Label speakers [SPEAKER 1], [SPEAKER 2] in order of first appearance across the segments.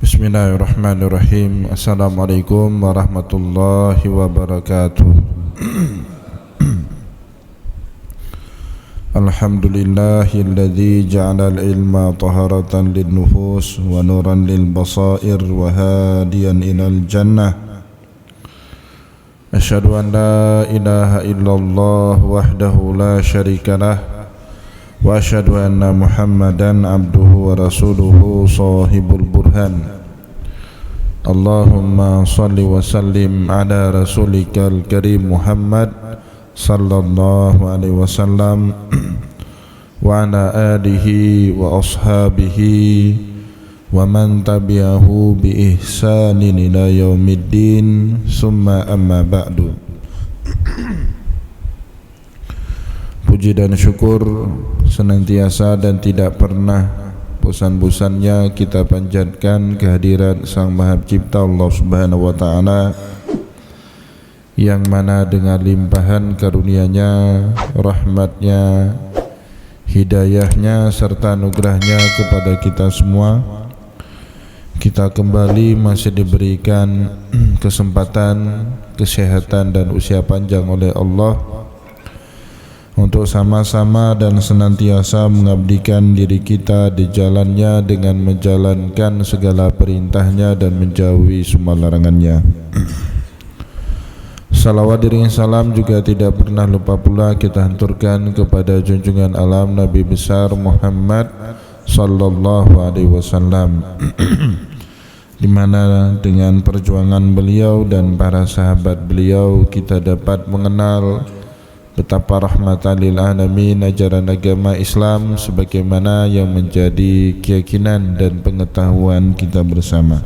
[SPEAKER 1] Bismillahirrahmanirrahim. Assalamualaikum warahmatullahi wabarakatuh. Alhamdulillahilladzi ja'ala al-ilma taharatan lin-nufus wa nuran lil-basair wa hadiyan ilal jannah. Asyhadu an la ilaha illallah wahdahu la syarikalah wa asyhadu anna Muhammadan abduhu wa rasuluhu sahibul burhan. Allahumma salli wa sallim ala rasulikal karim Muhammad sallallahu alaihi wasallam wa ala alihi wa ashabihi wa man tabi'ahu bi ihsanin ila yaumiddin summa amma ba'du. Puji dan syukur senantiasa dan tidak pernah bosan-bosannya kita panjatkan kehadiran Sang Maha Pencipta Allah Subhanahu wa Ta'ala, yang mana dengan limpahan karunia-Nya, rahmat-Nya, hidayah-Nya serta anugerah-Nya kepada kita semua, kita kembali masih diberikan kesempatan, kesehatan dan usia panjang oleh Allah untuk sama-sama dan senantiasa mengabdikan diri kita di jalannya dengan menjalankan segala perintahnya dan menjauhi semua larangannya. Salawat diri salam juga tidak pernah lupa pula kita hanturkan kepada junjungan alam Nabi besar Muhammad sallallahu alaihi wasallam, di mana dengan perjuangan beliau dan para sahabat beliau kita dapat mengenal betapa rahmatan lil alamin ajaran agama Islam sebagaimana yang menjadi keyakinan dan pengetahuan kita bersama.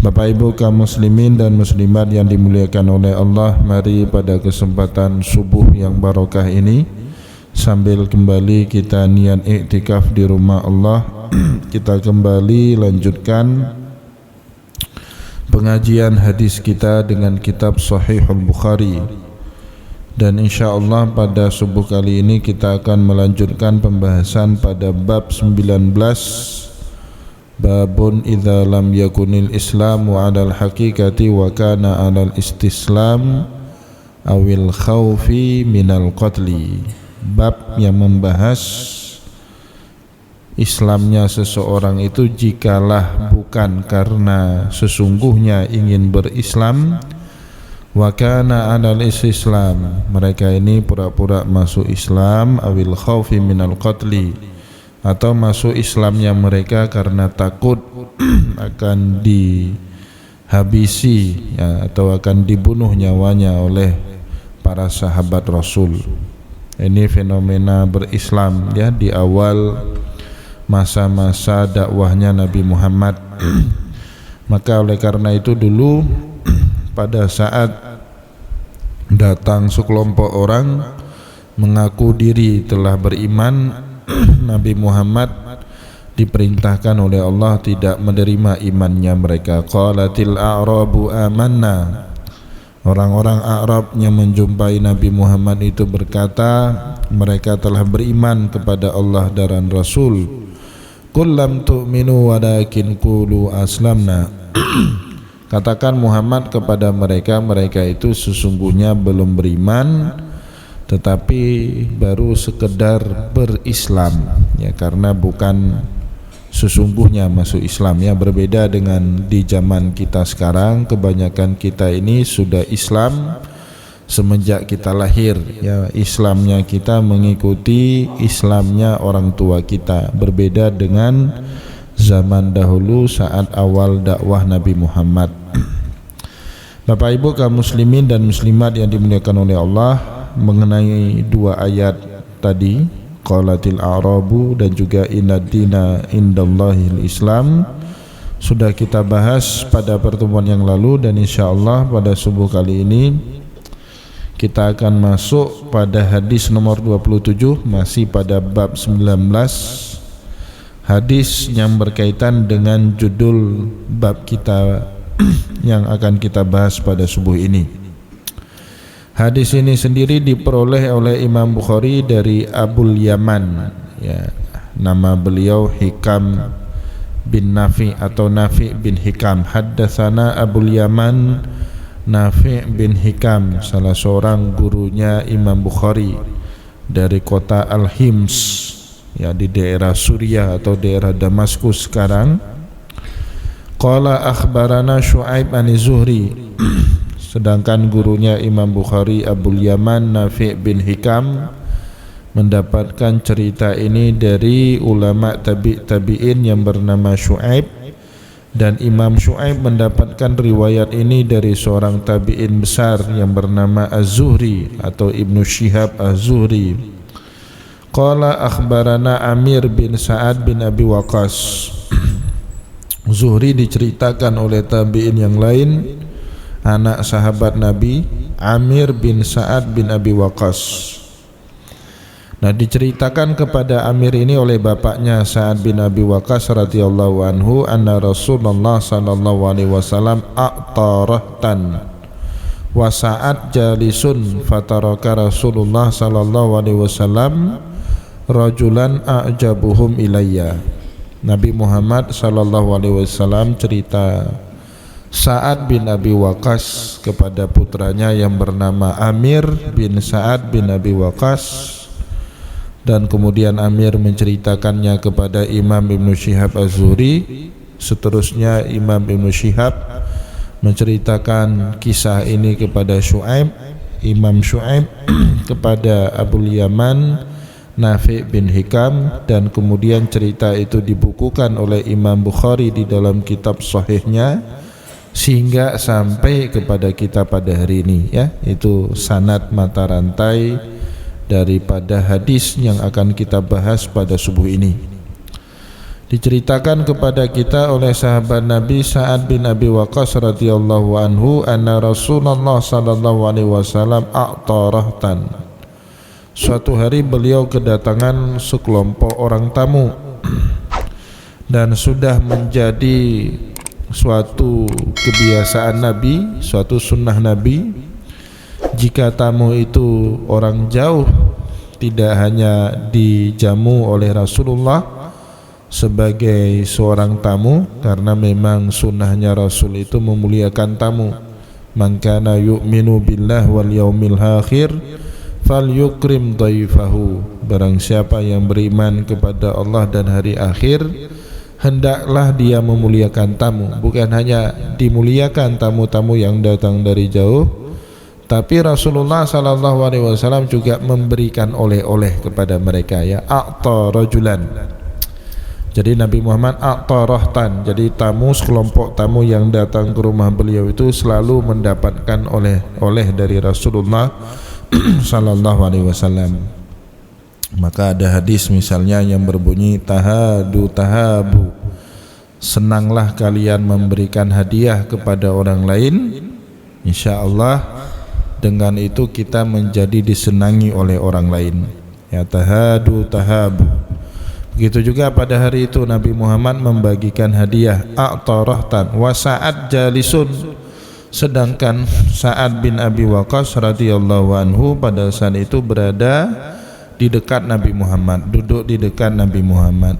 [SPEAKER 1] Bapak Ibu kaum muslimin dan muslimat yang dimuliakan oleh Allah, mari pada kesempatan subuh yang barokah ini sambil kembali kita niat iktikaf di rumah Allah, kita kembali lanjutkan pengajian hadis kita dengan kitab Sahihul Bukhari. Dan insyaallah pada subuh kali ini kita akan melanjutkan pembahasan pada bab 19, babun idza lam yakunil islamu 'alal haqiqati wa kana 'alal istislam awil khaufi minal qatli. Bab yang membahas Islamnya seseorang itu jikalah bukan karena sesungguhnya ingin berislam, wa kana 'alal istislam, mereka ini pura-pura masuk Islam, awil khaufi minal qatli, atau masuk Islamnya mereka karena takut akan dihabisi ya, atau akan dibunuh nyawanya oleh para sahabat Rasul. Ini fenomena berislam ya di awal masa-masa dakwahnya Nabi Muhammad. Maka oleh karena itu dulu pada saat datang sekelompok orang mengaku diri telah beriman, Nabi Muhammad diperintahkan oleh Allah tidak menerima imannya mereka. Qalatil a'rabu amanna. Orang-orang Arab yang menjumpai Nabi Muhammad itu berkata, mereka telah beriman kepada Allah dan Rasul. Qul lam tu'minu walakin qulu aslamna. Katakan Muhammad kepada mereka, mereka itu sesungguhnya belum beriman, tetapi baru sekedar berislam ya, karena bukan sesungguhnya masuk Islam ya. Berbeda dengan di zaman kita sekarang, kebanyakan kita ini sudah Islam semenjak kita lahir ya. Islamnya kita mengikuti Islamnya orang tua kita, berbeda dengan zaman dahulu saat awal dakwah Nabi Muhammad. Bapak Ibu kaum muslimin dan muslimat yang dimuliakan oleh Allah, mengenai dua ayat tadi, qalatil a'rabu dan juga innad dina indallahil Islam, sudah kita bahas pada pertemuan yang lalu, dan insyaallah pada subuh kali ini kita akan masuk pada hadis nomor 27, masih pada bab 19, hadis yang berkaitan dengan judul bab kita yang akan kita bahas pada subuh ini. Hadis ini sendiri diperoleh oleh Imam Bukhari dari Abul Yaman, ya, nama beliau Hikam bin Nafi atau Nafi bin Hikam. Haddatsana Abul Yaman Nafi bin Hikam, salah seorang gurunya Imam Bukhari dari kota Al-Hims, ya, di daerah Suriah atau daerah Damaskus sekarang. Qala akhbarana Syu'aib an-Zuhri. Sedangkan gurunya Imam Bukhari Abul Yaman Nafi' bin Hikam mendapatkan cerita ini dari ulama tabi'in yang bernama Syu'aib, dan Imam Syu'aib mendapatkan riwayat ini dari seorang tabi'in besar yang bernama Az-Zuhri atau Ibnu Syihab Az-Zuhri. Qala akhbarana Amir bin Sa'ad bin Abi Waqqas. Zuhri diceritakan oleh tabi'in yang lain, anak sahabat Nabi Amir bin Sa'ad bin Abi Waqqas. Nah, diceritakan kepada Amir ini oleh bapaknya Sa'ad bin Abi Waqqas radhiyallahu anhu, anna Rasulullah sallallahu alaihi wasallam a'tarahtan wa Sa'ad jalisun fataraka Rasulullah sallallahu alaihi wasallam rajulan a'jabuhum ilayya. Nabi Muhammad sallallahu alaihi wasallam cerita Sa'ad bin Abi Waqqas kepada putranya yang bernama Amir bin Sa'ad bin Abi Waqqas, dan kemudian Amir menceritakannya kepada Imam Ibnu Syihab Az-Zuhri. Seterusnya Imam Ibnu Syihab menceritakan kisah ini kepada Syu'aib, Imam Syu'aib kepada Abul Yaman Nafi' bin Hikam, dan kemudian cerita itu dibukukan oleh Imam Bukhari di dalam kitab sahihnya sehingga sampai kepada kita pada hari ini, ya. Itu sanad mata rantai daripada hadis yang akan kita bahas pada subuh ini. Diceritakan kepada kita oleh sahabat Nabi Sa'ad bin Abi Waqqas radhiyallahu anhu, anna Rasulullah sallallahu alaihi wasallam a'tarahtan. Suatu hari beliau kedatangan sekelompok orang tamu dan sudah menjadi suatu kebiasaan Nabi, suatu sunnah Nabi, jika tamu itu orang jauh tidak hanya dijamu oleh Rasulullah sebagai seorang tamu, karena memang sunnahnya Rasul itu memuliakan tamu. Man kana yu'minu billah wal yaumil akhir falyukrim dhaifahu. Barang siapa yang beriman kepada Allah dan hari akhir, hendaklah dia memuliakan tamu. Bukan hanya dimuliakan tamu-tamu yang datang dari jauh, tapi Rasulullah sallallahu alaihi wasallam juga memberikan oleh-oleh kepada mereka, ya, a'ta rajulan. Jadi Nabi Muhammad a'tarahtan, jadi tamu, sekelompok tamu yang datang ke rumah beliau itu selalu mendapatkan oleh-oleh dari Rasulullah sallallahu alaihi wasallam. Maka ada hadis misalnya yang berbunyi tahadu tahabu, senanglah kalian memberikan hadiah kepada orang lain, insyaallah dengan itu kita menjadi disenangi oleh orang lain, ya, tahadu tahabu. Begitu juga pada hari itu Nabi Muhammad membagikan hadiah a'tarahtan wa Sa'ad jalisun, sedangkan Sa'ad bin Abi Waqqas radhiyallahu anhu pada saat itu berada di dekat Nabi Muhammad, duduk di dekat Nabi Muhammad.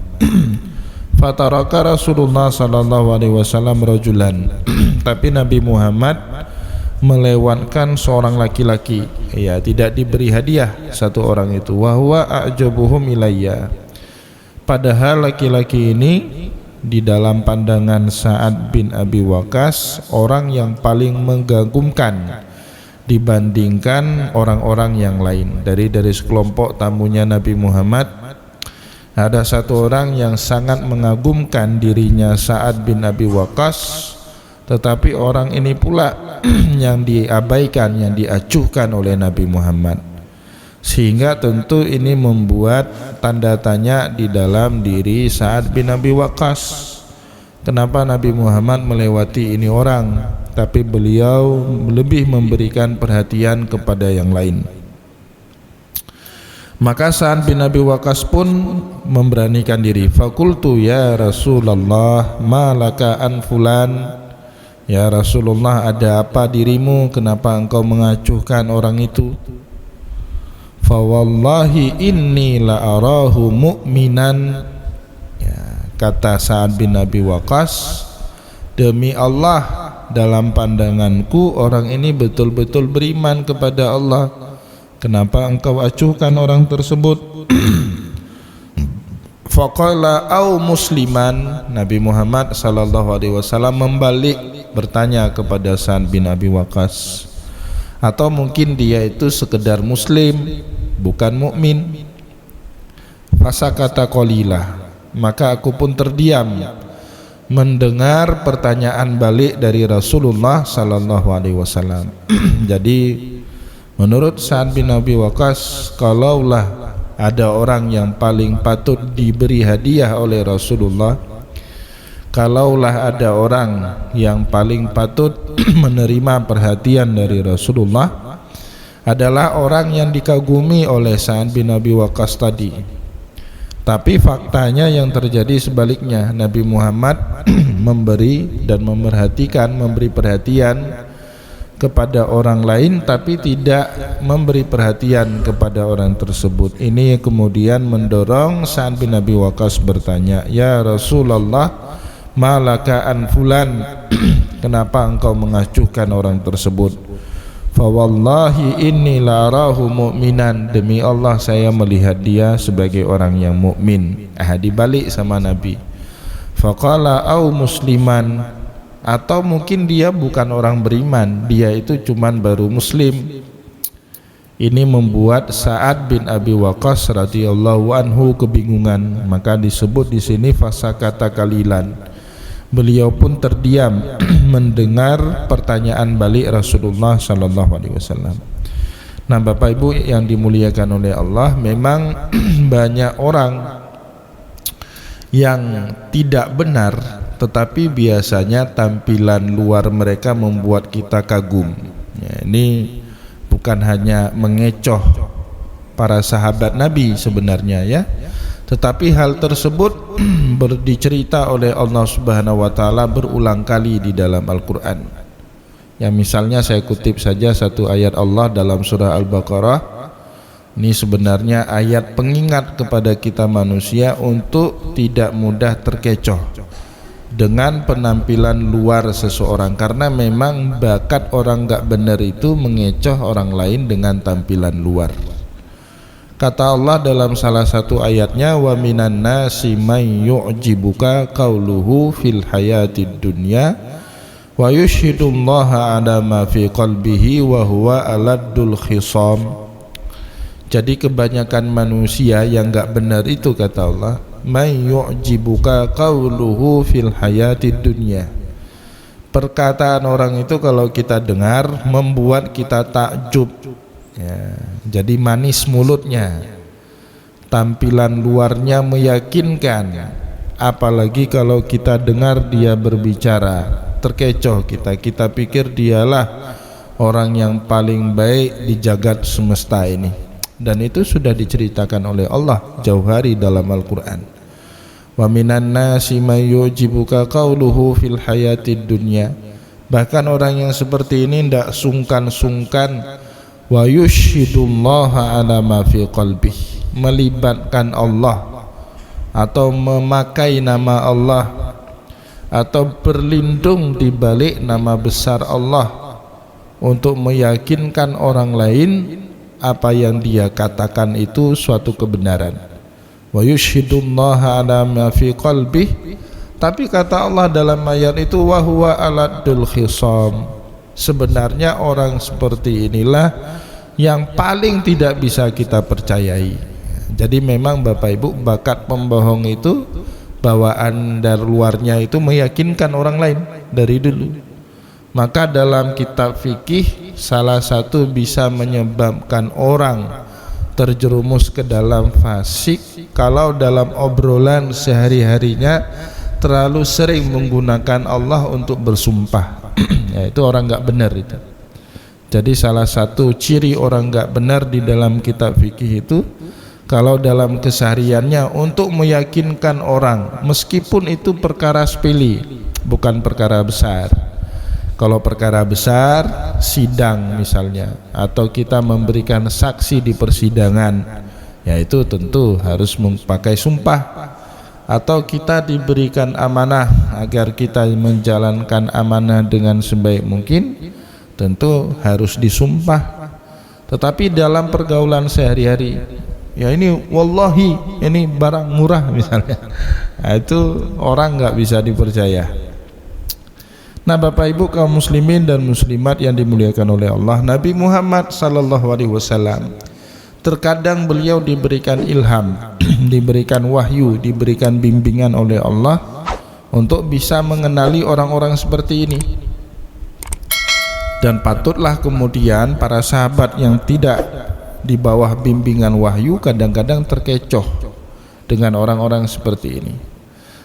[SPEAKER 1] Fataraka Rasulullah sallallahu alaihi wasallam rajulan. Tapi Nabi Muhammad melewatkan seorang laki-laki, ya, tidak diberi hadiah satu orang itu. Wa huwa a'jabuhum ilayya. Padahal laki-laki ini di dalam pandangan Sa'ad bin Abi Waqqas orang yang paling mengagumkan dibandingkan orang-orang yang lain. Dari sekelompok tamunya Nabi Muhammad, ada satu orang yang sangat mengagumkan dirinya Sa'ad bin Abi Waqqas, tetapi orang ini pula yang diabaikan, yang diacuhkan oleh Nabi Muhammad, sehingga tentu ini membuat tanda tanya di dalam diri Sa'ad bin Abi Waqqas. Kenapa Nabi Muhammad melewati ini orang, tapi beliau lebih memberikan perhatian kepada yang lain? Maka Sa'ad bin Abi Waqqas pun memberanikan diri. Fakultu ya Rasulullah ma laka an fulan, Ya Rasulullah, ada apa dirimu? Kenapa engkau mengacuhkan orang itu? Fa wallahi inni la arahu mu'minan. Ya, kata Sa'ad bin Abi Waqqas, demi Allah, dalam pandanganku orang ini betul-betul beriman kepada Allah. Kenapa engkau acuhkan orang tersebut? Faqala au musliman. Nabi Muhammad sallallahu alaihi wasallam membalik bertanya kepada Sa'ad bin Abi Waqqas, atau mungkin dia itu sekedar muslim, bukan mukmin. Fasakata qalilah, maka aku pun terdiam mendengar pertanyaan balik dari Rasulullah sallallahu alaihi wasallam. Jadi menurut Sa'ad bin Abi Waqqas, kalaulah ada orang yang paling patut diberi hadiah oleh Rasulullah, kalaulah ada orang yang paling patut menerima perhatian dari Rasulullah, adalah orang yang dikagumi oleh Sa'ad bin Abi Waqqas tadi. Tapi faktanya yang terjadi sebaliknya. Nabi Muhammad memberi dan memberi perhatian kepada orang lain, tapi tidak memberi perhatian kepada orang tersebut. Ini kemudian mendorong Sa'ad bin Abi Waqqas bertanya, ya Rasulullah, malaka an fulan, kenapa engkau mengacuhkan orang tersebut? Fa wallahi inni la arahu mu'minan, demi Allah saya melihat dia sebagai orang yang mukmin. Dibalik sama Nabi. Faqala au musliman, atau mungkin dia bukan orang beriman, dia itu cuman baru muslim. Ini membuat Sa'ad bin Abi Waqqas radhiyallahu anhu kebingungan. Maka disebut di sini fasakata qalilan. Beliau pun terdiam mendengar pertanyaan balik Rasulullah sallallahu alaihi wasallam. Nah, Bapak Ibu yang dimuliakan oleh Allah, memang banyak orang yang tidak benar, tetapi biasanya tampilan luar mereka membuat kita kagum. Ya, ini bukan hanya mengecoh para sahabat Nabi sebenarnya, ya, tetapi hal tersebut dicerita oleh Allah Subhanahu wa taala berulang kali di dalam Al-Qur'an. Ya, misalnya saya kutip saja satu ayat Allah dalam surah Al-Baqarah. Ini sebenarnya ayat pengingat kepada kita manusia untuk tidak mudah terkecoh dengan penampilan luar seseorang, karena memang bakat orang gak benar itu mengecoh orang lain dengan tampilan luar. Kata Allah dalam salah satu ayatnya, wa minan nasi may yu'jibuka qauluhu fil hayatid dunya wa yushhidullaha ala ma fi qalbihi wa huwa aladdul khisam. Jadi kebanyakan manusia yang enggak benar itu, kata Allah, may yu'jibuka qauluhu fil hayatid dunya, perkataan orang itu kalau kita dengar membuat kita takjub. Ya, jadi manis mulutnya, tampilan luarnya meyakinkan, apalagi kalau kita dengar dia berbicara, terkecoh kita pikir dialah orang yang paling baik di jagat semesta ini. Dan itu sudah diceritakan oleh Allah jauh hari dalam Al-Quran. Wa minan nasi may yu'jibuka qauluhu fil hayatid dunya, bahkan orang yang seperti ini tidak sungkan-sungkan wa yushhidullaha ala ma fi qalbih, melibatkan Allah atau memakai nama Allah atau berlindung di balik nama besar Allah untuk meyakinkan orang lain apa yang dia katakan itu suatu kebenaran. Wa yushhidullaha ala ma fi qalbih, tapi kata Allah dalam ayat itu wa huwa aladdul khisam, sebenarnya orang seperti inilah yang paling tidak bisa kita percayai. Jadi memang Bapak Ibu, bakat pembohong itu bawaan dari luarnya itu meyakinkan orang lain dari dulu. Maka dalam kitab fikih, salah satu bisa menyebabkan orang terjerumus ke dalam fasik kalau dalam obrolan sehari-harinya terlalu sering menggunakan Allah untuk bersumpah. Ya, itu orang nggak benar itu. Jadi salah satu ciri orang nggak benar di dalam kitab fikih itu kalau dalam kesehariannya untuk meyakinkan orang, meskipun itu perkara sepele, bukan perkara besar, Kalau perkara besar, sidang misalnya, atau kita memberikan saksi di persidangan, ya itu tentu harus memakai sumpah. Atau kita diberikan amanah agar kita menjalankan amanah dengan sebaik mungkin, tentu harus disumpah. Tetapi dalam pergaulan sehari-hari, ya ini wallahi ini barang murah misalnya, nah, itu orang nggak bisa dipercaya. Nah, Bapak Ibu kaum muslimin dan muslimat yang dimuliakan oleh Allah, Nabi Muhammad sallallahu alaihi wasallam terkadang beliau diberikan ilham, diberikan wahyu, diberikan bimbingan oleh Allah untuk bisa mengenali orang-orang seperti ini. Dan patutlah kemudian para sahabat yang tidak di bawah bimbingan wahyu kadang-kadang terkecoh dengan orang-orang seperti ini.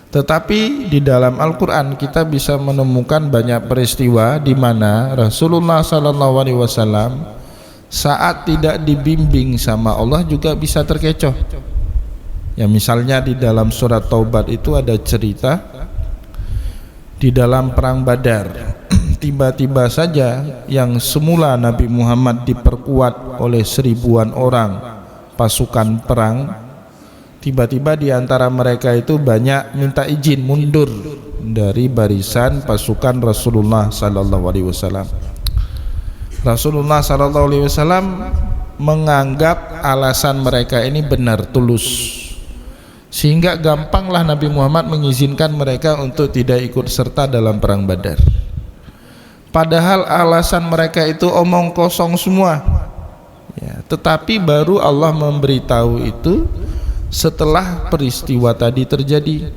[SPEAKER 1] Tetapi di dalam Al-Quran kita bisa menemukan banyak peristiwa di mana Rasulullah SAW saat tidak dibimbing sama Allah juga bisa terkecoh. Ya, misalnya di dalam surat Taubat itu ada cerita di dalam perang Badar. Tiba-tiba saja yang semula Nabi Muhammad diperkuat oleh 1000-an orang pasukan perang, tiba-tiba di antara mereka itu banyak minta izin mundur dari barisan pasukan Rasulullah sallallahu alaihi wasallam. Rasulullah sallallahu alaihi wasallam menganggap alasan mereka ini benar, tulus, sehingga gampanglah Nabi Muhammad mengizinkan mereka untuk tidak ikut serta dalam perang Badar. Padahal alasan mereka itu omong kosong semua, ya, tetapi baru Allah memberitahu itu setelah peristiwa tadi terjadi.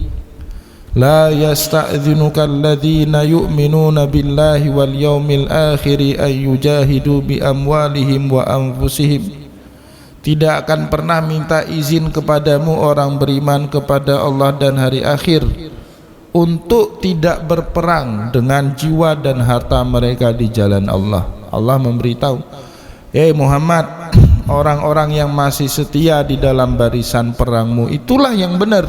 [SPEAKER 1] La yasta'dhinuka alladhina yu'minuna billahi wal yawmil akhiri ay yujahidu bi amwalihim wa anfusihim. Tidak akan pernah minta izin kepadamu orang beriman kepada Allah dan hari akhir untuk tidak berperang dengan jiwa dan harta mereka di jalan Allah. Allah memberitahu, Muhammad, orang-orang yang masih setia di dalam barisan perangmu itulah yang benar.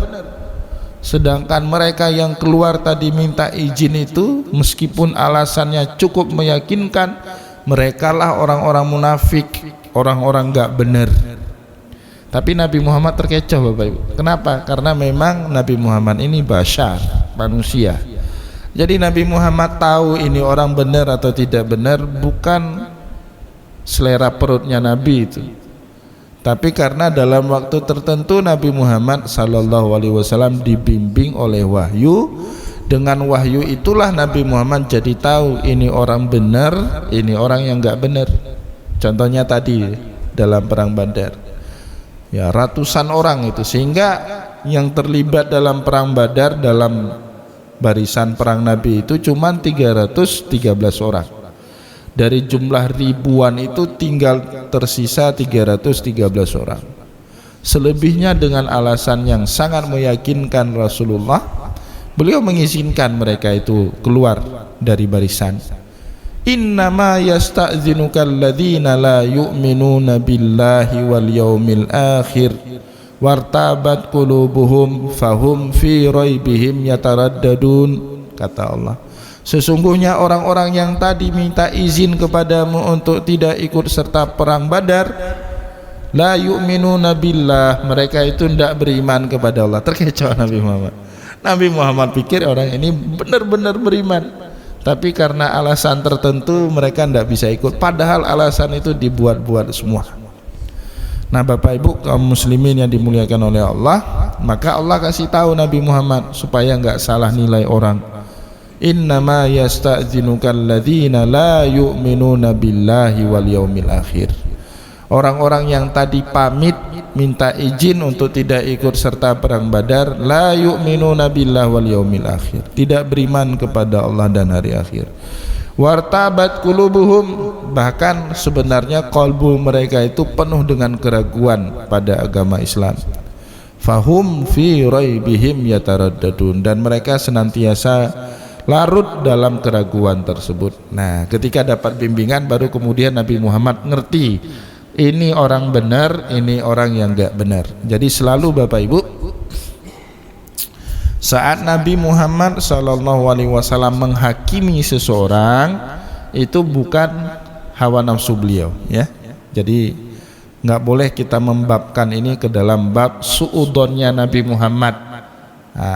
[SPEAKER 1] Sedangkan mereka yang keluar tadi minta izin itu, meskipun alasannya cukup meyakinkan, merekalah orang-orang munafik, orang-orang gak benar. Tapi Nabi Muhammad terkecoh, Bapak Ibu. Kenapa? Karena memang Nabi Muhammad ini bashar, manusia. Jadi Nabi Muhammad tahu ini orang benar atau tidak benar bukan selera perutnya Nabi itu, tapi karena dalam waktu tertentu Nabi Muhammad sallallahu alaihi wasallam dibimbing oleh wahyu. Dengan wahyu itulah Nabi Muhammad jadi tahu ini orang benar, ini orang yang enggak benar. Contohnya tadi dalam perang Badar, ya ratusan orang itu, sehingga yang terlibat dalam perang Badar dalam barisan perang Nabi itu cuma 313 orang. Dari jumlah ribuan itu tinggal tersisa 313 orang. Selebihnya dengan alasan yang sangat meyakinkan Rasulullah, beliau mengizinkan mereka itu keluar dari barisan. Innama yasta'dhinuka alladhina la yu'minuna billahi wal yawmil akhir wartabat qulubuhum fahum fi raibihim yataraddadun, kata Allah. Sesungguhnya orang-orang yang tadi minta izin kepadamu untuk tidak ikut serta perang Badar, la yu'minuna billah, mereka itu tidak beriman kepada Allah. Terkecoh Nabi Muhammad. Nabi Muhammad pikir orang ini benar-benar beriman, tapi karena alasan tertentu mereka tidak bisa ikut, padahal alasan itu dibuat-buat semua. Nah, Bapak Ibu kaum muslimin yang dimuliakan oleh Allah, maka Allah kasih tahu Nabi Muhammad supaya enggak salah nilai orang. Innama yasta'dhinuka alladhina la yu'minuna billahi wal yawmil akhir. Orang-orang yang tadi pamit minta izin untuk tidak ikut serta perang Badar, la yu'minuna billahi wal yawmil akhir, tidak beriman kepada Allah dan hari akhir. Wartabat qulubuhum, bahkan sebenarnya kalbu mereka itu penuh dengan keraguan pada agama Islam. Fahum fi raibihim yataraddadun, dan mereka senantiasa larut dalam keraguan tersebut. Nah, ketika dapat bimbingan baru kemudian Nabi Muhammad ngerti ini orang benar, ini orang yang enggak benar. Jadi selalu Bapak Ibu, Saat Nabi Muhammad SAW menghakimi seseorang, itu bukan hawa nafsu beliau, ya. Jadi nggak boleh kita membabkan ini ke dalam bab suudonnya Nabi Muhammad,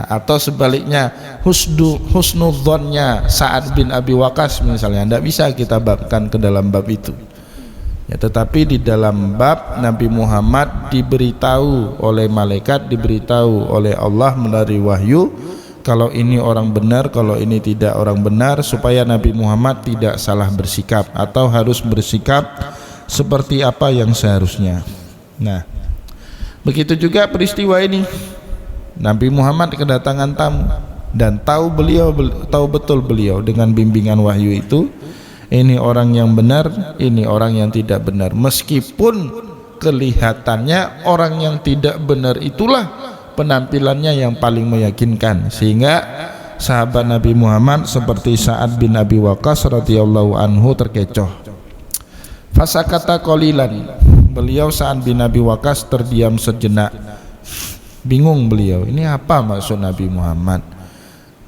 [SPEAKER 1] atau sebaliknya husnudzonnya Sa'ad bin Abi Waqqas misalnya. Nggak bisa kita babkan ke dalam bab itu. Ya, tetapi di dalam bab Nabi Muhammad diberitahu oleh malaikat, diberitahu oleh Allah melalui wahyu, kalau ini orang benar, kalau ini tidak orang benar, supaya Nabi Muhammad tidak salah bersikap atau harus bersikap seperti apa yang seharusnya. Nah, begitu juga peristiwa ini. Nabi Muhammad kedatangan tamu dan tahu betul beliau dengan bimbingan wahyu itu, ini orang yang benar, ini orang yang tidak benar. Meskipun kelihatannya orang yang tidak benar itulah penampilannya yang paling meyakinkan, sehingga sahabat Nabi Muhammad seperti Sa'ad bin Abi Waqqas radhiyallahu anhu terkecoh. Fasakata qalilan, beliau Sa'ad bin Abi Waqqas terdiam sejenak. Bingung beliau, ini apa maksud Nabi Muhammad?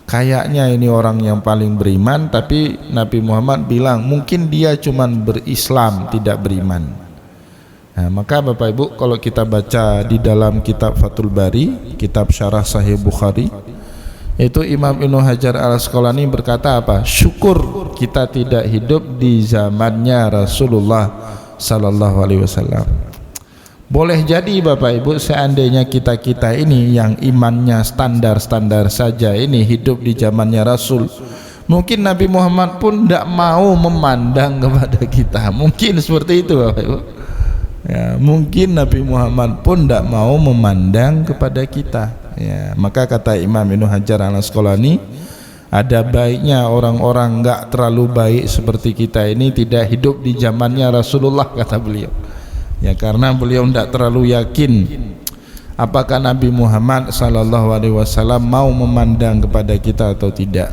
[SPEAKER 1] Kayaknya ini orang yang paling beriman, tapi Nabi Muhammad bilang mungkin dia cuman berislam, tidak beriman. Nah, maka Bapak Ibu, kalau kita baca di dalam kitab Fathul Bari, kitab Syarah Sahih Bukhari, itu Imam Ibnu Hajar Al-Asqalani berkata apa? Syukur kita tidak hidup di zamannya Rasulullah sallallahu alaihi wasallam. Boleh jadi Bapak Ibu, seandainya kita ini yang imannya standar-standar saja ini hidup di zamannya Rasul, mungkin Nabi Muhammad pun tidak mau memandang kepada kita. Mungkin seperti itu Bapak Ibu, ya, mungkin Nabi Muhammad pun tidak mau memandang kepada kita, ya. Maka kata Imam Ibnu Hajar Al-Asqalani, ada baiknya orang-orang enggak terlalu baik seperti kita ini tidak hidup di zamannya Rasulullah, kata beliau. Ya, karena beliau tidak terlalu yakin apakah Nabi Muhammad SAW mau memandang kepada kita atau tidak.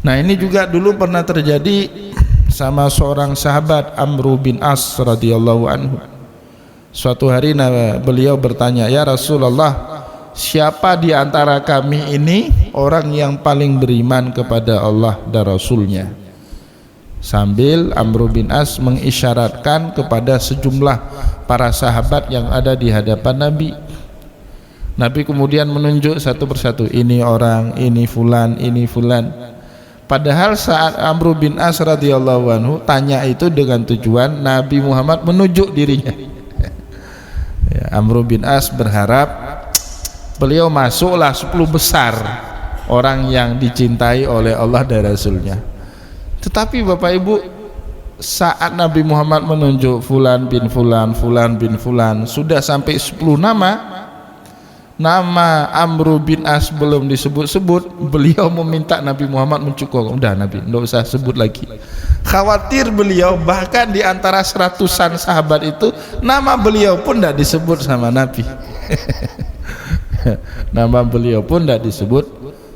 [SPEAKER 1] Nah, ini juga dulu pernah terjadi sama seorang sahabat, Amr bin As radhiyallahu anhu. Suatu hari beliau bertanya, ya Rasulullah, siapa di antara kami ini orang yang paling beriman kepada Allah dan Rasulnya? Sambil Amr bin As mengisyaratkan kepada sejumlah para sahabat yang ada di hadapan Nabi. Nabi kemudian menunjuk satu persatu, ini orang, ini fulan, ini fulan. Padahal saat Amr bin As radhiyallahu anhu tanya itu dengan tujuan Nabi Muhammad menunjuk dirinya. Ya, Amr bin As berharap beliau masuklah 10 besar orang yang dicintai oleh Allah dan Rasulnya. Tetapi Bapak Ibu, saat Nabi Muhammad menunjuk fulan bin fulan, fulan bin fulan, sudah sampai 10 nama Amr bin As belum disebut-sebut, beliau meminta Nabi Muhammad mencukup. Udah Nabi, enggak usah sebut lagi. Khawatir beliau, bahkan di antara 100-an sahabat itu nama beliau pun tidak disebut sama Nabi. Nama beliau pun tidak disebut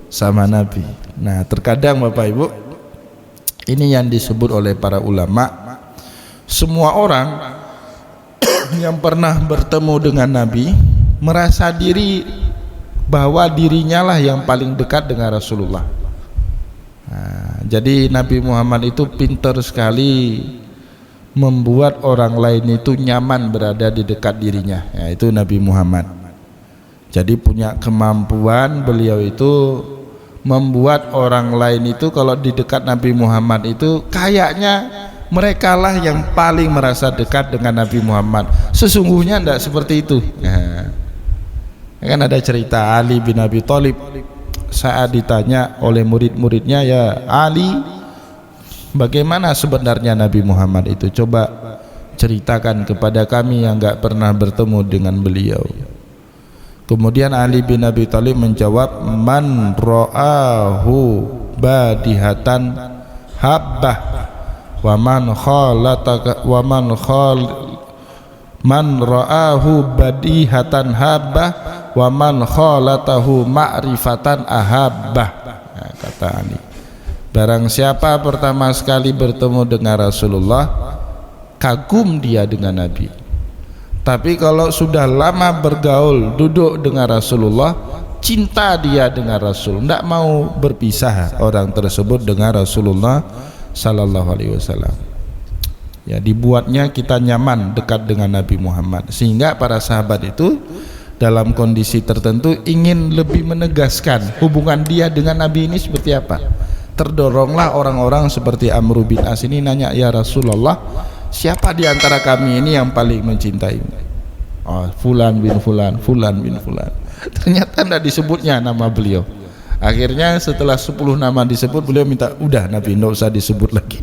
[SPEAKER 1] sama Nabi. Nah, terkadang Bapak Ibu, ini yang disebut oleh para ulama, semua orang yang pernah bertemu dengan Nabi merasa diri bahwa dirinya lah yang paling dekat dengan Rasulullah. Nah, jadi Nabi Muhammad itu pintar sekali membuat orang lain itu nyaman berada di dekat dirinya, yaitu Nabi Muhammad. Jadi punya kemampuan beliau itu membuat orang lain itu kalau di dekat Nabi Muhammad itu kayaknya mereka lah yang paling merasa dekat dengan Nabi Muhammad. Sesungguhnya tidak seperti itu. Nah, kan ada cerita Ali bin Abi Thalib saat ditanya oleh murid-muridnya, ya Ali, bagaimana sebenarnya Nabi Muhammad itu? Coba ceritakan kepada kami yang enggak pernah bertemu dengan beliau. Kemudian Ali bin Abi Thalib menjawab, man ra'ahu badihatan habbah wa man khalataka wa man ra'ahu badihatan habbah wa man khalatahu ma'rifatan ahabbah. Nah, kata Ali, barang siapa pertama sekali bertemu dengan Rasulullah, kagum dia dengan Nabi. Tapi kalau sudah lama bergaul, duduk dengan Rasulullah, cinta dia dengan Rasul, tidak mau berpisah orang tersebut dengan Rasulullah sallallahu alaihi wasallam. Ya, dibuatnya kita nyaman dekat dengan Nabi Muhammad, sehingga para sahabat itu dalam kondisi tertentu ingin lebih menegaskan hubungan dia dengan Nabi ini seperti apa. Terdoronglah orang-orang seperti Amr bin As ini nanya, ya Rasulullah, siapa di antara kami ini yang paling mencintaimu? Oh, Fulan bin Fulan, Fulan bin Fulan. Ternyata tidak disebutnya nama beliau. Akhirnya setelah 10 nama disebut, beliau minta, udah Nabi, tidak usah disebut lagi.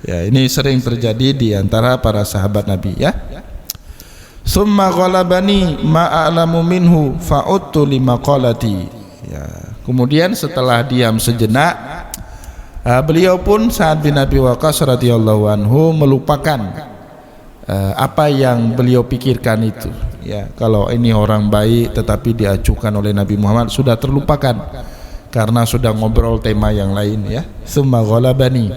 [SPEAKER 1] Ya, ini sering terjadi di antara para sahabat Nabi, ya. Summa ghalabani ma'alamu minhu fa'udtu lima qalati. Ya, kemudian setelah diam sejenak, beliau pun Sa'ad bin Abi Waqqas radhiyallahu anhu melupakan apa yang beliau pikirkan itu. Ya, kalau ini orang baik tetapi diacuhkan oleh Nabi Muhammad, sudah terlupakan karena sudah ngobrol tema yang lain, ya. Summa ghalabani,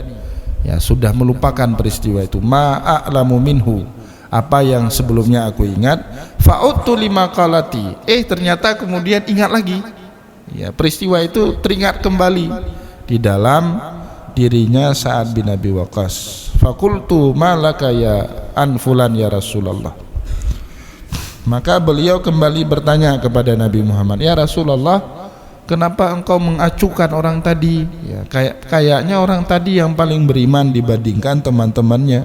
[SPEAKER 1] ya, sudah melupakan peristiwa itu. Ma'alamu minhu, apa yang sebelumnya aku ingat. Fa'udtu lima qalati, ternyata kemudian ingat lagi. Ya, peristiwa itu teringat kembali di dalam dirinya Sa'ad bin Abi Waqqas. Faqultu malaka ya an fulan ya Rasulullah. Maka beliau kembali bertanya kepada Nabi Muhammad, ya Rasulullah, kenapa engkau mengacuhkan orang tadi? Ya, kayaknya orang tadi yang paling beriman dibandingkan teman-temannya.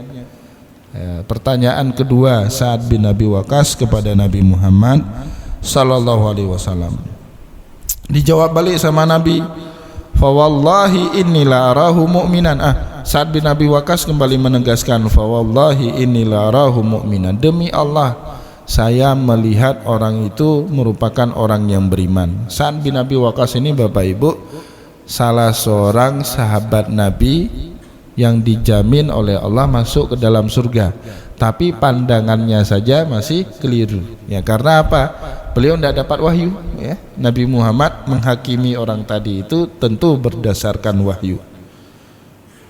[SPEAKER 1] Ya, pertanyaan kedua Sa'ad bin Abi Waqqas kepada Nabi Muhammad sallallahu alaihi wasallam. Dijawab balik sama Nabi, fa wallahi inni la arahu mu'minan. Sa'ad bin Abi Waqqas kembali menegaskan, fa wallahi inni la arahu mu'minan, demi Allah saya melihat orang itu merupakan orang yang beriman. Sa'ad bin Abi Waqqas ini Bapak Ibu salah seorang sahabat Nabi yang dijamin oleh Allah masuk ke dalam surga, tapi pandangannya saja masih keliru. Ya, karena apa? Beliau tidak dapat wahyu, ya. Nabi Muhammad menghakimi orang tadi itu tentu berdasarkan wahyu.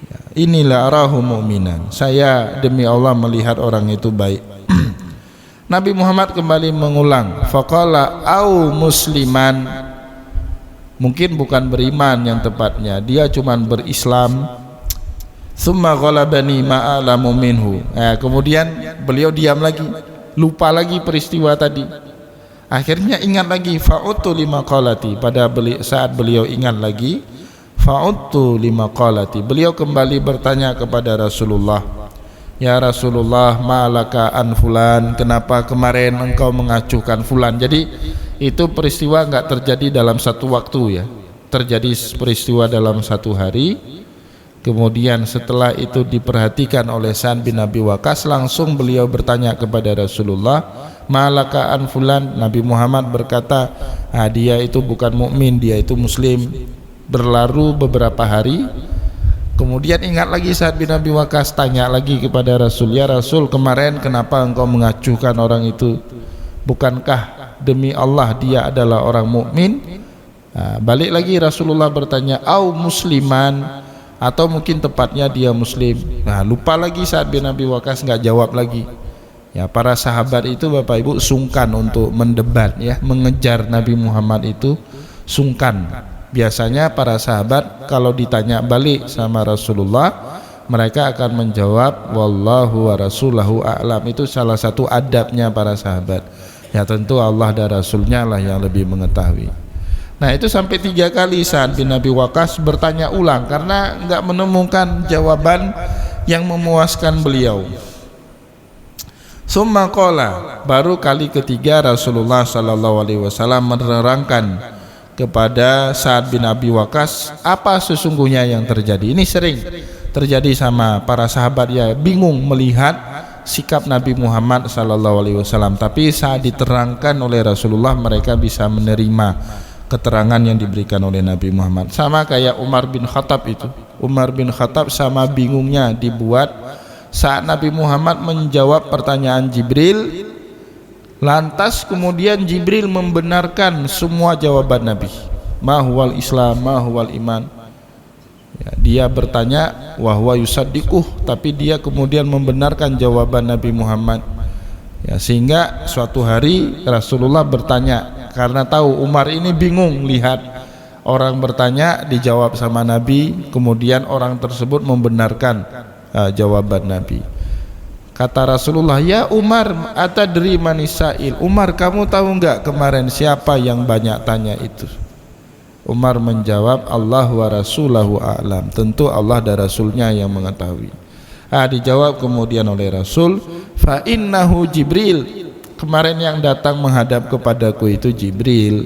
[SPEAKER 1] Ya, inilah arahu mu'minan, saya demi Allah melihat orang itu baik. Nabi Muhammad kembali mengulang, faqala au musliman, mungkin bukan beriman yang tepatnya, dia cuman berislam. Summa ghalabani ma'alamu minhu. Kemudian beliau diam lagi, lupa lagi peristiwa tadi. Akhirnya ingat lagi, fa'udtu lima qalati. Saat beliau ingat lagi, fa'udtu lima qalati, beliau kembali bertanya kepada Rasulullah, ya Rasulullah, malaka an fulan, kenapa kemarin engkau mengacuhkan fulan? Jadi itu peristiwa enggak terjadi dalam satu waktu, ya. Terjadi peristiwa dalam satu hari. Kemudian setelah itu diperhatikan oleh Sa'ad bin Abi Waqqas, langsung beliau bertanya kepada Rasulullah, malaka an fulan. Nabi Muhammad berkata, dia itu bukan mukmin, dia itu muslim. Berlalu beberapa hari, kemudian ingat lagi Sa'ad bin Abi Waqqas, tanya lagi kepada Rasul, ya Rasul, kemarin kenapa engkau mengacuhkan orang itu? Bukankah demi Allah dia adalah orang mukmin? Balik lagi Rasulullah bertanya, au musliman, atau mungkin tepatnya dia muslim. Lupa lagi Sa'ad bin Abi Waqqas, nggak jawab lagi. Ya, para sahabat itu Bapak Ibu sungkan untuk mendebat, ya, mengejar Nabi Muhammad itu sungkan. Biasanya para sahabat kalau ditanya balik sama Rasulullah, mereka akan menjawab wallahu wa rasulahu a'lam. Itu salah satu adabnya para sahabat. Ya, tentu Allah dan Rasulnya lah yang lebih mengetahui. Nah, itu sampai 3 kali Sa'ad bin Abi Waqqas bertanya ulang karena enggak menemukan jawaban yang memuaskan beliau. Summa qala, baru kali ketiga Rasulullah sallallahu alaihi wasallam menerangkan kepada Sa'ad bin Abi Waqqas apa sesungguhnya yang terjadi. Ini sering terjadi sama para sahabat, ya, bingung melihat sikap Nabi Muhammad sallallahu alaihi wasallam, tapi saat diterangkan oleh Rasulullah mereka bisa menerima keterangan yang diberikan oleh Nabi Muhammad. Sama kayak Umar bin Khattab itu. Umar bin Khattab sama bingungnya dibuat saat Nabi Muhammad menjawab pertanyaan Jibril, lantas kemudian Jibril membenarkan semua jawaban Nabi. Ma huwal Islam, ma huwal iman. Ya, dia bertanya wahwa yusaddiquh, tapi dia kemudian membenarkan jawaban Nabi Muhammad. Ya, sehingga suatu hari Rasulullah bertanya karena tahu Umar ini bingung lihat orang bertanya dijawab sama Nabi, kemudian orang tersebut membenarkan jawaban Nabi. Kata Rasulullah, "Ya Umar, atadri manisail?" Umar, kamu tahu enggak kemarin siapa yang banyak tanya itu? Umar menjawab, "Allah wa rasulahu a'lam." Tentu Allah dan Rasulnya yang mengetahui. Dijawab kemudian oleh Rasul, "Fa innahu Jibril." Kemarin yang datang menghadap kepadaku itu Jibril.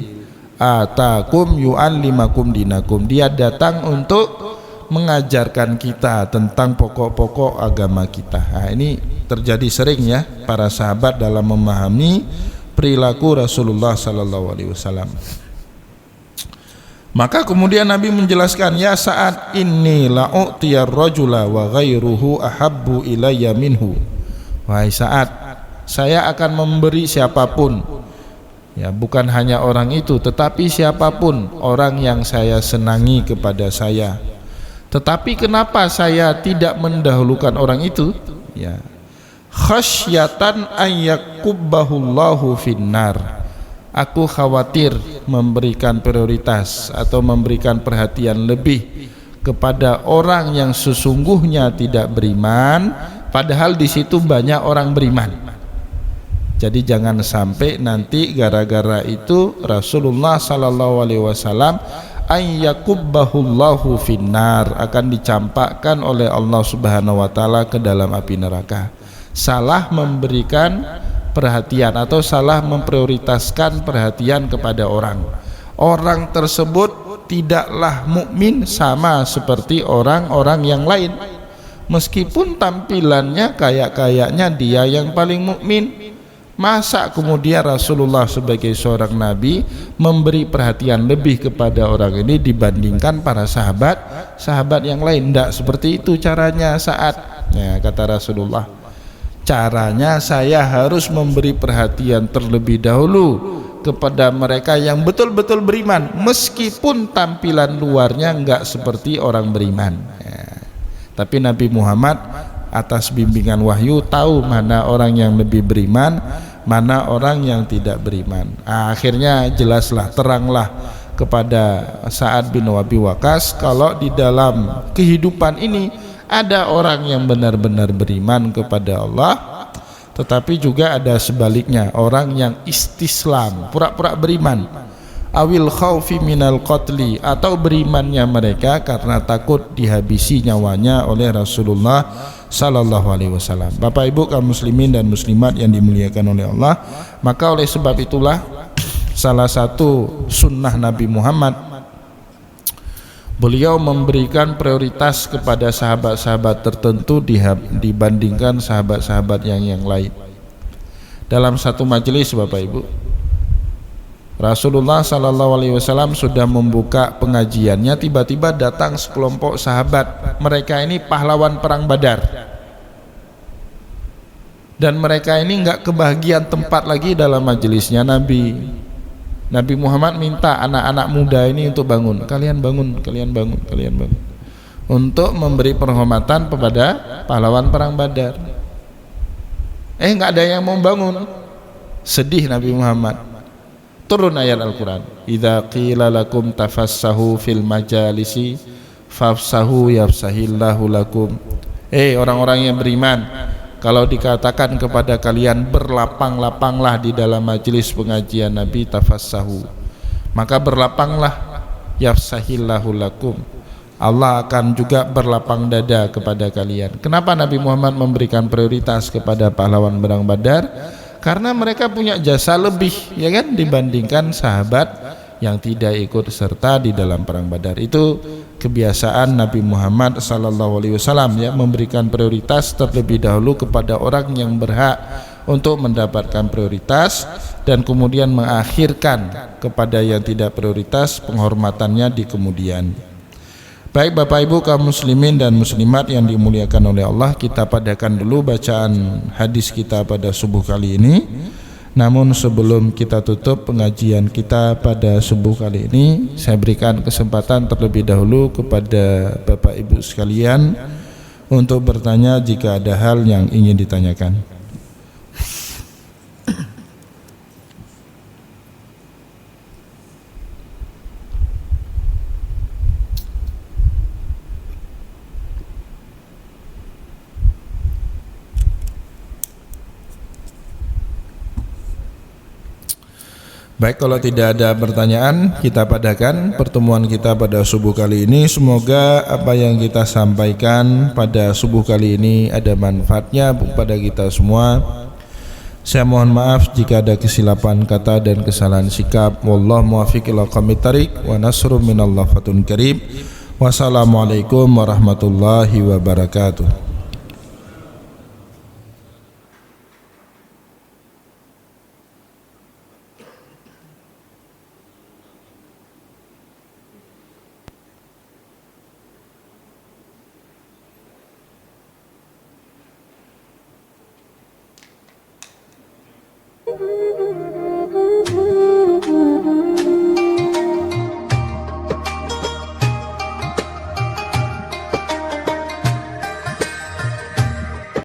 [SPEAKER 1] "Atakum yu'allimakum dinakum." Dia datang untuk mengajarkan kita tentang pokok-pokok agama kita. Ini terjadi sering ya para sahabat dalam memahami perilaku Rasulullah sallallahu alaihi wasallam. Maka kemudian Nabi menjelaskan, "Ya Sa'ad, inni la'utiyar rajula wa ghairuhu ahabbu ilayya minhu." Wahai Sa'ad, saya akan memberi siapapun, ya bukan hanya orang itu, tetapi siapapun orang yang saya senangi kepada saya. Tetapi kenapa saya tidak mendahulukan orang itu? Ya, khasyatan ayyakubbahullahu finnar. Aku khawatir memberikan prioritas atau memberikan perhatian lebih kepada orang yang sesungguhnya tidak beriman, padahal di situ banyak orang beriman. Jadi jangan sampai nanti gara-gara itu Rasulullah sallallahu alaihi wasallam ayyakubbahullahu finnar, akan dicampakkan oleh Allah Subhanahu wa taala ke dalam api neraka. Salah memberikan perhatian atau salah memprioritaskan perhatian kepada orang. Orang tersebut tidaklah mukmin sama seperti orang-orang yang lain. Meskipun tampilannya kayak-kayaknya dia yang paling mukmin. Masa kemudian Rasulullah sebagai seorang nabi memberi perhatian lebih kepada orang ini dibandingkan para sahabat yang lain? Tidak seperti itu caranya Sa'ad. Ya, kata Rasulullah, caranya saya harus memberi perhatian terlebih dahulu kepada mereka yang betul-betul beriman, meskipun tampilan luarnya enggak seperti orang beriman. Ya. Tapi Nabi Muhammad atas bimbingan wahyu tahu mana orang yang lebih beriman, mana orang yang tidak beriman. Akhirnya jelaslah, teranglah kepada Sa'ad bin Abi Waqqas kalau di dalam kehidupan ini ada orang yang benar-benar beriman kepada Allah, tetapi juga ada sebaliknya, orang yang istislam, pura-pura beriman, awil khaufi minal qatli, atau berimannya mereka karena takut dihabisi nyawanya oleh Rasulullah sallallahu alaihi wasallam. Bapak Ibu kaum muslimin dan muslimat yang dimuliakan oleh Allah, maka oleh sebab itulah salah satu sunnah Nabi Muhammad, beliau memberikan prioritas kepada sahabat-sahabat tertentu dibandingkan sahabat-sahabat yang lain. Dalam satu majelis Bapak Ibu, Rasulullah sallallahu alaihi wasallam sudah membuka pengajiannya, tiba-tiba datang sekelompok sahabat. Mereka ini pahlawan perang Badar, dan mereka ini enggak kebahagiaan tempat lagi dalam majelisnya Nabi. Nabi Muhammad minta anak-anak muda ini untuk bangun, kalian bangun, untuk memberi penghormatan kepada pahlawan perang Badar. Enggak ada yang mau bangun. Sedih Nabi Muhammad. Turun ayat Al-Quran, idza qila lakum tafassahu fil majalisi fafsahu yafsahillahu lakum. Orang-orang yang beriman, kalau dikatakan kepada kalian berlapang-lapanglah di dalam majelis pengajian Nabi, tafassahu, maka berlapanglah, yafsahillahu lakum, Allah akan juga berlapang dada kepada kalian. Kenapa Nabi Muhammad memberikan prioritas kepada pahlawan perang Badar? Karena mereka punya jasa lebih, ya kan, dibandingkan sahabat yang tidak ikut serta di dalam perang Badar. Itu kebiasaan Nabi Muhammad sallallahu alaihi wasallam, ya, memberikan prioritas terlebih dahulu kepada orang yang berhak untuk mendapatkan prioritas, dan kemudian mengakhirkan kepada yang tidak prioritas penghormatannya di kemudian. Baik Bapak Ibu kaum muslimin dan muslimat yang dimuliakan oleh Allah, kita padakan dulu bacaan hadis kita pada subuh kali ini. Namun sebelum kita tutup pengajian kita pada subuh kali ini, saya berikan kesempatan terlebih dahulu kepada Bapak Ibu sekalian untuk bertanya jika ada hal yang ingin ditanyakan. Baik, kalau tidak ada pertanyaan, kita padakan pertemuan kita pada subuh kali ini. Semoga apa yang kita sampaikan pada subuh kali ini ada manfaatnya pada kita semua. Saya mohon maaf jika ada kesilapan kata dan kesalahan sikap. Wallahu muwaffiq ila aqwamit thariq wa nasrun minallah fatun karim. Wassalamualaikum warahmatullahi wabarakatuh.